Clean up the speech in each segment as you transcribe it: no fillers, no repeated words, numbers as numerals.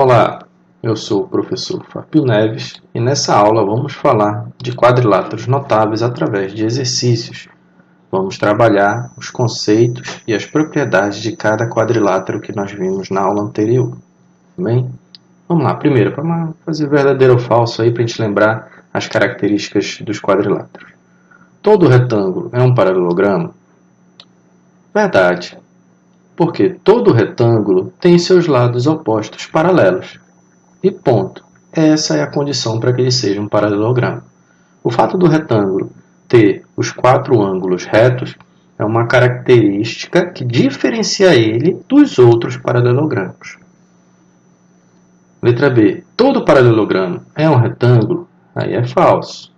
Olá, eu sou o professor Fábio Neves e nessa aula vamos falar de quadriláteros notáveis através de exercícios. Vamos trabalhar os conceitos e as propriedades de cada quadrilátero que nós vimos na aula anterior. Bem, vamos lá. Primeiro, para fazer verdadeiro ou falso aí para a gente lembrar as características dos quadriláteros. Todo retângulo é um paralelogramo? Verdade, porque todo retângulo tem seus lados opostos paralelos. E ponto. Essa é a condição para que ele seja um paralelogramo. O fato do retângulo ter os quatro ângulos retos é uma característica que diferencia ele dos outros paralelogramos. Letra B. Todo paralelogramo é um retângulo? Aí é falso,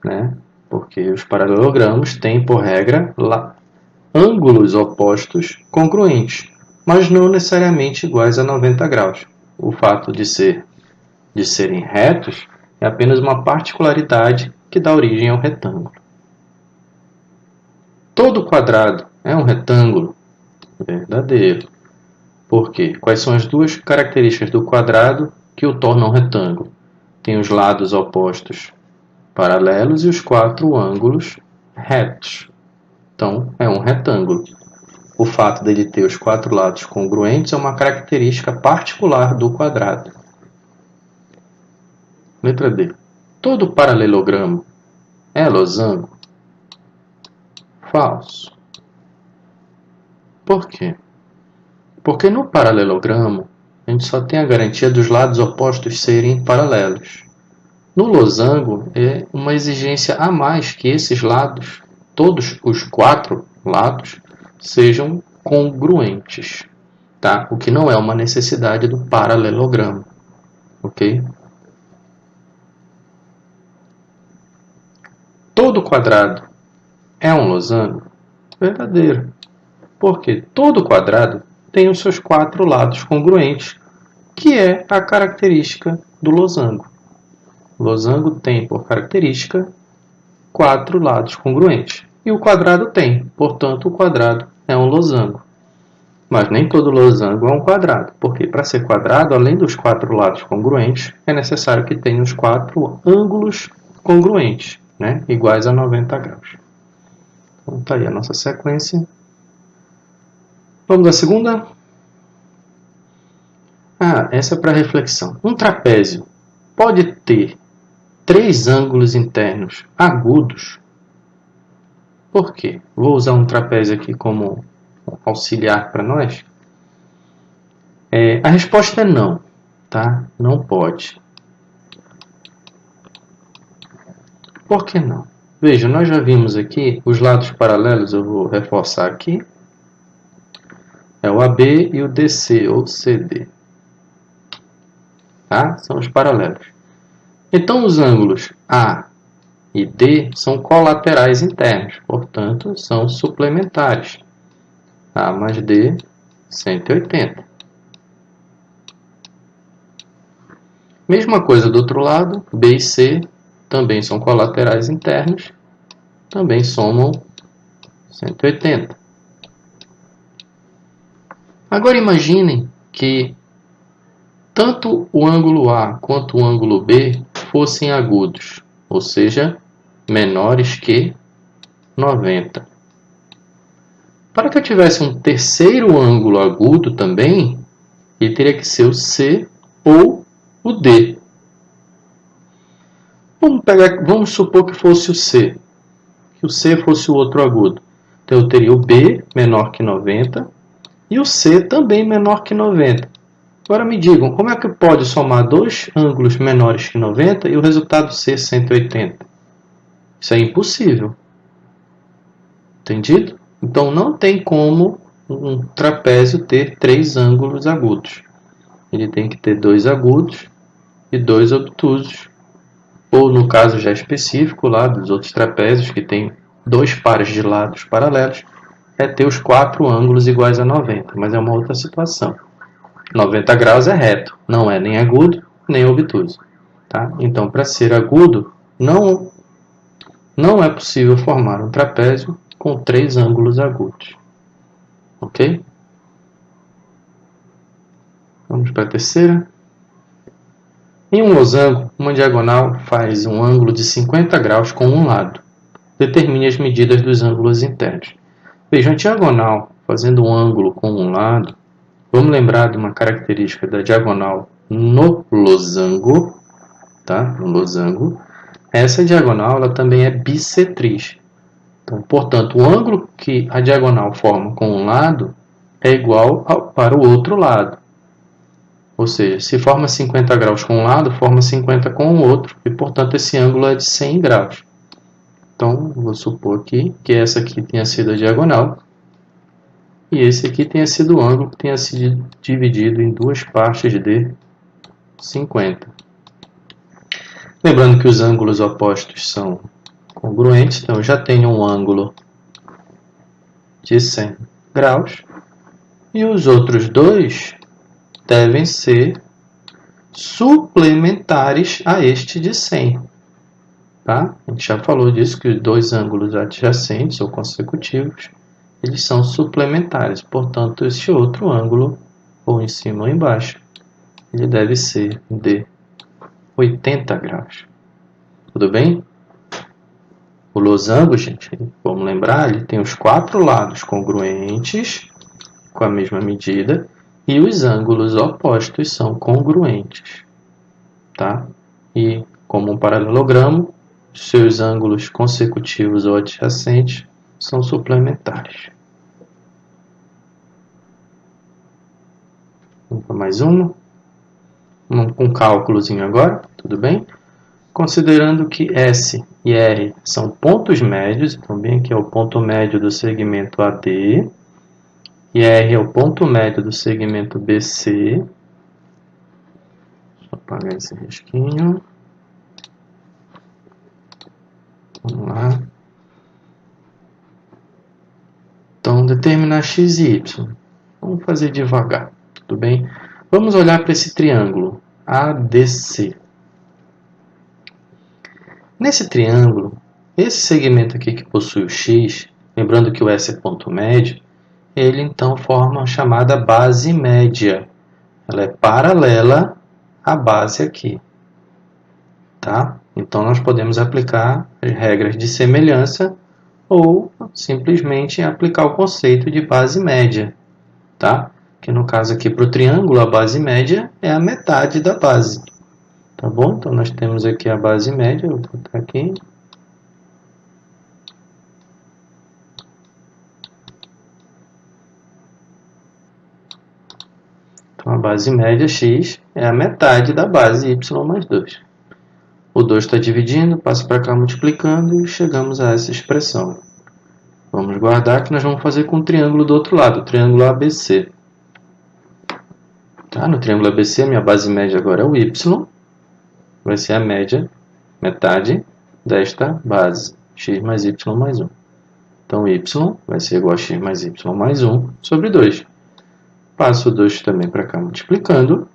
né? Porque os paralelogramos têm, por regra, ângulos opostos congruentes, mas não necessariamente iguais a 90 graus. O fato de serem retos é apenas uma particularidade que dá origem ao retângulo. Todo quadrado é um retângulo? Verdadeiro. Por quê? Quais são as duas características do quadrado que o tornam retângulo? Tem os lados opostos paralelos e os quatro ângulos retos. Então, é um retângulo. O fato dele ter os quatro lados congruentes é uma característica particular do quadrado. Letra D. Todo paralelogramo é losango? Falso. Por quê? Porque no paralelogramo a gente só tem a garantia dos lados opostos serem paralelos. No losango é uma exigência a mais que esses lados, todos os quatro lados, sejam congruentes, tá? O que não é uma necessidade do paralelogramo, ok? Todo quadrado é um losango? Verdadeiro, porque todo quadrado tem os seus quatro lados congruentes, que é a característica do losango. O losango tem, por característica, quatro lados congruentes. E o quadrado tem, portanto, o quadrado é um losango. Mas nem todo losango é um quadrado, porque para ser quadrado, além dos quatro lados congruentes, é necessário que tenha os quatro ângulos congruentes, né? Iguais a 90 graus. Então, está aí a nossa sequência. Vamos à segunda? Essa é para reflexão. Um trapézio pode ter três ângulos internos agudos? Por quê? Vou usar um trapézio aqui como auxiliar para nós. A resposta é não, tá? Não pode. Por que não? Veja, nós já vimos aqui os lados paralelos, eu vou reforçar aqui. É o AB e o DC, ou CD. Tá? São os paralelos. Então, os ângulos A e D são colaterais internos, portanto, são suplementares. A mais D, 180. Mesma coisa do outro lado, B e C também são colaterais internos, também somam 180. Agora imaginem que tanto o ângulo A quanto o ângulo B fossem agudos, ou seja, menores que 90. Para que eu tivesse um terceiro ângulo agudo também, ele teria que ser o C ou o D. Vamos supor que fosse o C, que o C fosse o outro agudo. Então eu teria o B menor que 90 e o C também menor que 90. Agora me digam, como é que pode somar dois ângulos menores que 90 e o resultado ser 180? Isso é impossível. Entendido? Então não tem como um trapézio ter três ângulos agudos. Ele tem que ter dois agudos e dois obtusos. Ou no caso já específico lá dos outros trapézios, que tem dois pares de lados paralelos, é ter os quatro ângulos iguais a 90, mas é uma outra situação. 90 graus é reto, não é nem agudo nem obtuso. Tá? Então, para ser agudo, não é possível formar um trapézio com três ângulos agudos. Ok? Vamos para a terceira. Em um losango, uma diagonal faz um ângulo de 50 graus com um lado. Determine as medidas dos ângulos internos. Veja, a diagonal fazendo um ângulo com um lado, vamos lembrar de uma característica da diagonal no losango, tá? No losango. Essa diagonal ela também é bissetriz. Então, portanto, o ângulo que a diagonal forma com um lado é igual para o outro lado. Ou seja, se forma 50 graus com um lado, forma 50 com o outro, e portanto esse ângulo é de 100 graus. Então, vou supor aqui que essa aqui tenha sido a diagonal, e esse aqui tenha sido o ângulo que tenha sido dividido em duas partes de 50. Lembrando que os ângulos opostos são congruentes, então eu já tenho um ângulo de 100 graus, e os outros dois devem ser suplementares a este de 100. Tá? A gente já falou disso, que os dois ângulos adjacentes ou consecutivos, eles são suplementares. Portanto, este outro ângulo, ou em cima ou embaixo, ele deve ser de 80 graus. Tudo bem? O losango, gente, vamos lembrar, ele tem os quatro lados congruentes, com a mesma medida, e os ângulos opostos são congruentes. Tá? E, como um paralelogramo, seus ângulos consecutivos ou adjacentes são suplementares. Vamos para mais uma. Vamos com um cálculozinho agora, tudo bem? Considerando que S e R são pontos médios, então bem aqui é o ponto médio do segmento AD, e R é o ponto médio do segmento BC. Deixa eu apagar esse risquinho. Vamos lá. Então, determinar x e y. Vamos fazer devagar, tudo bem? Vamos olhar para esse triângulo ADC. Nesse triângulo, esse segmento aqui que possui o x, lembrando que o S é ponto médio, ele então forma a chamada base média. Ela é paralela à base aqui. Tá? Então, nós podemos aplicar as regras de semelhança ou simplesmente aplicar o conceito de base média. Tá? Que no caso aqui para o triângulo, a base média é a metade da base. Tá bom? Então, nós temos aqui a base média. Eu vou botar aqui. Então, a base média x é a metade da base y mais 2. O 2 está dividindo, passa para cá multiplicando e chegamos a essa expressão. Vamos guardar que nós vamos fazer com o triângulo do outro lado, o triângulo ABC. Tá? No triângulo ABC, minha base média agora é o y. Vai ser a média, metade desta base, x mais y mais 1. Então, y vai ser igual a x mais y mais 1 sobre 2. Passo o 2 também para cá multiplicando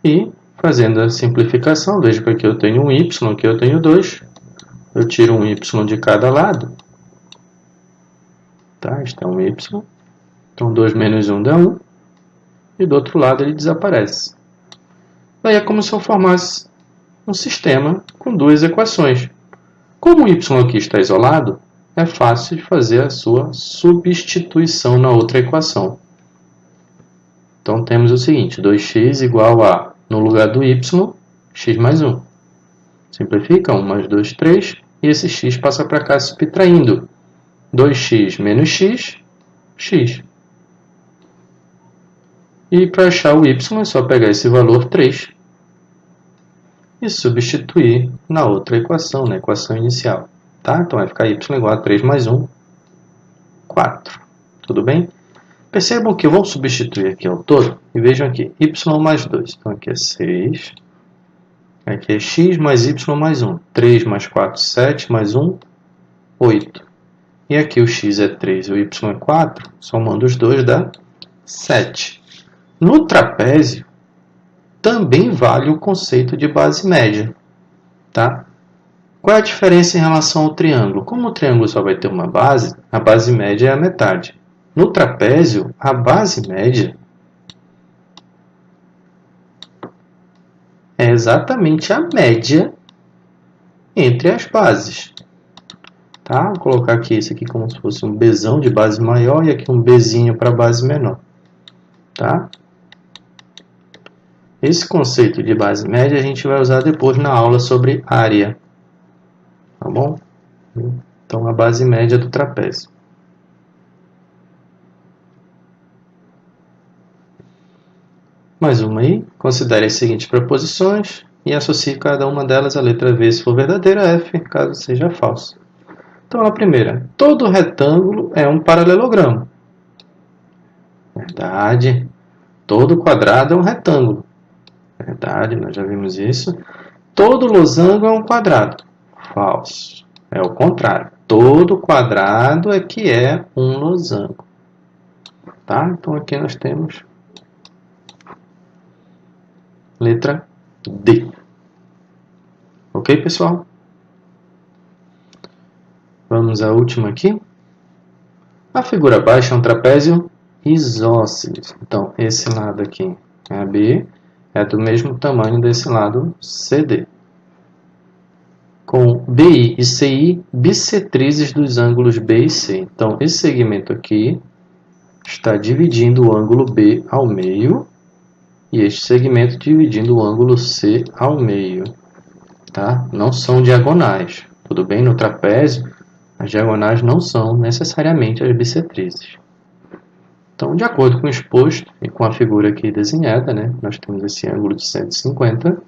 e fazendo a simplificação. Veja que aqui eu tenho um y, aqui eu tenho 2. Eu tiro um y de cada lado. Tá? Este é um y. Então, 2 menos 1 dá 1. E do outro lado ele desaparece. Daí é como se eu formasse um sistema com duas equações. Como o y aqui está isolado, é fácil de fazer a sua substituição na outra equação. Então, temos o seguinte, 2x igual a, no lugar do y, x mais 1. Simplifica, 1 mais 2, 3, e esse x passa para cá subtraindo. 2x menos x, x. E para achar o y é só pegar esse valor 3 e substituir na outra equação, na equação inicial. Tá? Então, vai ficar y igual a 3 mais 1, 4. Tudo bem? Percebam que eu vou substituir aqui ao todo e vejam aqui, y mais 2. Então, aqui é 6. Aqui é x mais y mais 1. 3 mais 4, 7 mais 1, 8. E aqui o x é 3 e o y é 4. Somando os dois dá 7. No trapézio, também vale o conceito de base média. Tá? Qual é a diferença em relação ao triângulo? Como o triângulo só vai ter uma base, a base média é a metade. No trapézio, a base média exatamente a média entre as bases. Tá? Vou colocar aqui esse aqui como se fosse um Bzão de base maior e aqui um Bzinho para base menor. Tá? Esse conceito de base média a gente vai usar depois na aula sobre área. Tá bom? Então, a base média do trapézio. Mais uma aí. Considere as seguintes proposições e associe cada uma delas à letra V se for verdadeira, F caso seja falso. Então, a primeira. Todo retângulo é um paralelogramo. Verdade. Todo quadrado é um retângulo. Verdade, nós já vimos isso. Todo losango é um quadrado. Falso. É o contrário. Todo quadrado é que é um losango. Tá? Então, aqui nós temos letra D. Ok, pessoal? Vamos à última aqui. A figura abaixo é um trapézio isósceles. Então, esse lado aqui é AB, é do mesmo tamanho desse lado CD. Com BI e CI bissetrizes dos ângulos B e C. Então, esse segmento aqui está dividindo o ângulo B ao meio e este segmento dividindo o ângulo C ao meio. Tá? Não são diagonais. Tudo bem? No trapézio, as diagonais não são necessariamente as bissetrizes. Então, de acordo com o exposto e com a figura aqui desenhada, né, nós temos esse ângulo de 150.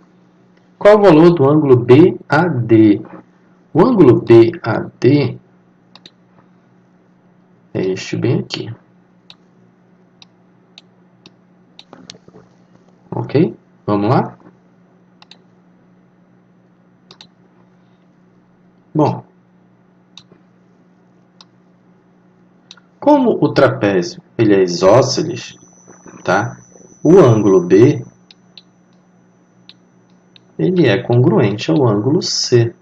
Qual é o valor do ângulo BAD? O ângulo BAD é este bem aqui. Ok? Vamos lá? Bom, como o trapézio ele é isósceles, tá? O ângulo B ele é congruente ao ângulo C.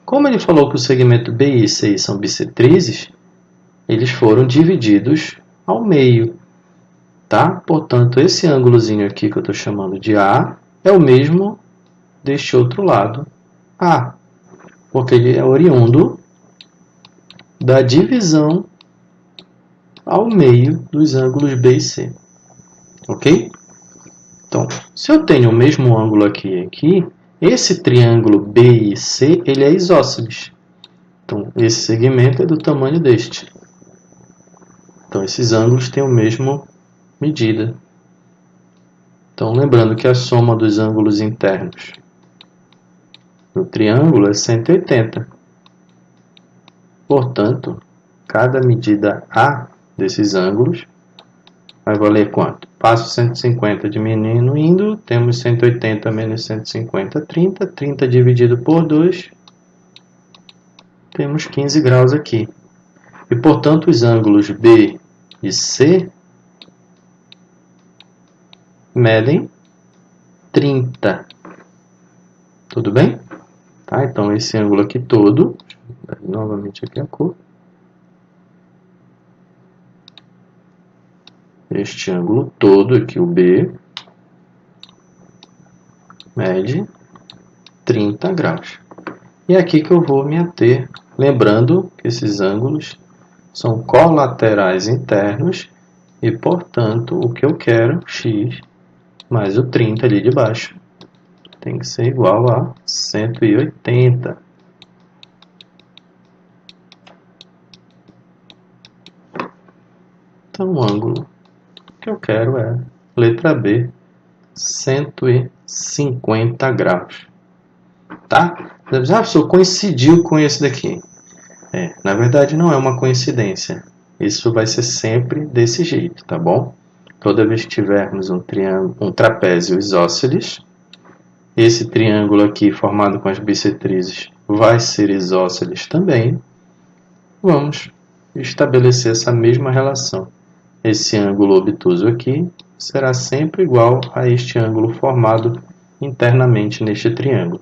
Como ele falou que o segmento BI e CI são bissetrizes, eles foram divididos ao meio. Tá? Portanto, esse ângulozinho aqui que eu estou chamando de A é o mesmo deste outro lado A, porque ele é oriundo da divisão ao meio dos ângulos B e C. Ok? Então, se eu tenho o mesmo ângulo aqui e aqui, esse triângulo B e C ele é isósceles. Então, esse segmento é do tamanho deste. Então, esses ângulos têm a mesma medida. Então, lembrando que a soma dos ângulos internos do triângulo é 180. Portanto, cada medida A desses ângulos vai valer quanto? Passo 150 diminuindo, temos 180 menos 150, 30. 30 dividido por 2, temos 15 graus aqui. E, portanto, os ângulos B e C medem 30. Tudo bem? Tá? Então, esse ângulo aqui todo, novamente aqui a cor, este ângulo todo aqui, o B, mede 30 graus. E é aqui que eu vou me ater, lembrando que esses ângulos são colaterais internos e, portanto, o que eu quero, x, mais o 30 ali de baixo, tem que ser igual a 180. Então, o ângulo que eu quero é, letra B, 150 graus. Tá? Já professor, coincidiu com esse daqui. Na verdade, não é uma coincidência. Isso vai ser sempre desse jeito, tá bom? Toda vez que tivermos um trapézio isósceles, esse triângulo aqui formado com as bissetrizes vai ser isósceles também. Vamos estabelecer essa mesma relação. Esse ângulo obtuso aqui será sempre igual a este ângulo formado internamente neste triângulo.